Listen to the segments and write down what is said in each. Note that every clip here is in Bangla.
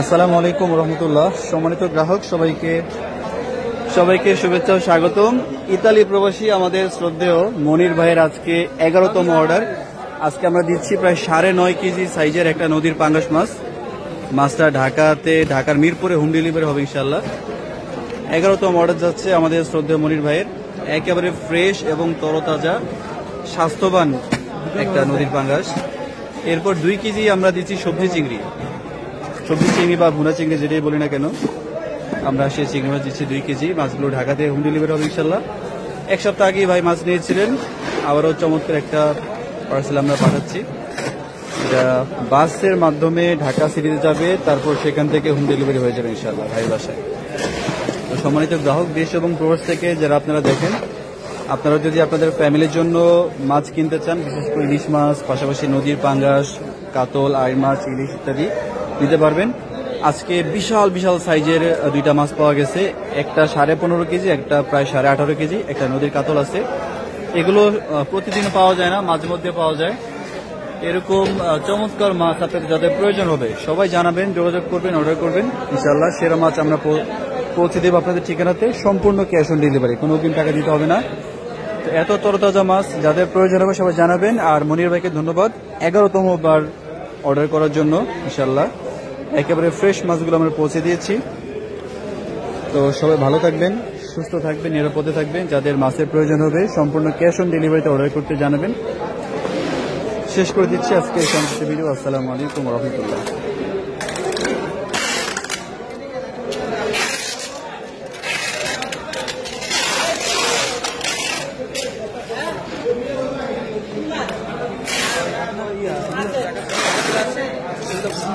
আসসালামু আলাইকুম রহমতুল্লাহ। সম্মানিত গ্রাহক সবাইকে সবাইকে শুভেচ্ছা ও স্বাগতম। ইতালি প্রবাসী আমাদের শ্রদ্ধেয় মনির ভাইয়ের আজকে 11তম অর্ডার। আজকে আমরা দিচ্ছি প্রায় 9.5 কেজি সাইজের একটা নদীর পাঙ্গাস মাছ। মাছটা ঢাকার মিরপুরে হোম ডেলিভারি হবে ইনশাল্লাহ। 11তম অর্ডার যাচ্ছে আমাদের শ্রদ্ধেয় মনির ভাইয়ের। একেবারে ফ্রেশ এবং তরতাজা স্বাস্থ্যবান একটা নদীর পাঙ্গাস। এরপর 2 কেজি আমরা দিচ্ছি সবজি চিংড়ি বা ভুনা চিংড়ি যেটাই বলি না কেন, আমরা সেই চিংড়ি মাছ দিচ্ছি 2 কেজি। মাছগুলো ঢাকাতে হোম ডেলিভারি হবে ইনশাল্লাহ। 1 সপ্তাহ আগেই ভাই মাছ নিয়েছিলেন, আবারও চমৎকার একটা পার্সেল আমরা পাঠাচ্ছি। এটা বাসের মাধ্যমে ঢাকা সিটিতে যাবে, তারপর সেখান থেকে হোম ডেলিভারি হয়ে যাবে ইনশাল্লাহ ভাইয়ের বাসায়। তো সম্মানিত গ্রাহক দেশ এবং প্রবাস থেকে যারা আপনারা দেখেন, আপনারা যদি আপনাদের ফ্যামিলির জন্য মাছ কিনতে চান, বিশেষ করে ইলিশ মাছ, পাশাপাশি নদীর পাঙ্গাস, কাতল, আইড় মাছ, ইলিশ ইত্যাদি নিতে পারবেন। আজকে বিশাল বিশাল সাইজের 2টা মাছ পাওয়া গেছে। একটা 15.5 কেজি, একটা প্রায় 18.5 কেজি, একটা নদীর কাতল আছে। এগুলো প্রতিদিন পাওয়া যায় না, মাঝে মধ্যে পাওয়া যায়। এরকম চমৎকার মাছ আপনাদের যাদের প্রয়োজন হবে সবাই জানাবেন, যোগাযোগ করবেন, অর্ডার করবেন ইনশাল্লাহ। সেরা মাছ আমরা পৌঁছে দেবো আপনাদের ঠিকানাতে, সম্পূর্ণ ক্যাশ অন ডেলিভারি, কোনো অগ্রিম টাকা দিতে হবে না। তো এত তরতাজা মাছ যাদের প্রয়োজন হবে সবাই জানাবেন। আর মনির ভাইকে ধন্যবাদ 11তম বার অর্ডার করার জন্য ইনশাল্লাহ। একেবারে ফ্রেশ মাছগুলো আমরা পৌঁছে দিয়েছি। তো সবাই ভালো থাকবেন, সুস্থ থাকবেন, নিরাপদে থাকবেন। যাদের মাছের প্রয়োজন হবে সম্পূর্ণ ক্যাশ অন ডেলিভারিতে অর্ডার করতে জানাবেন। শেষ করে দিচ্ছি আজকে সংক্ষিপ্ত ভিডিও। আসসালামু আলাইকুম রহমতুল্লাহ।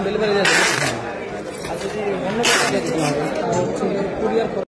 ডেলিভারি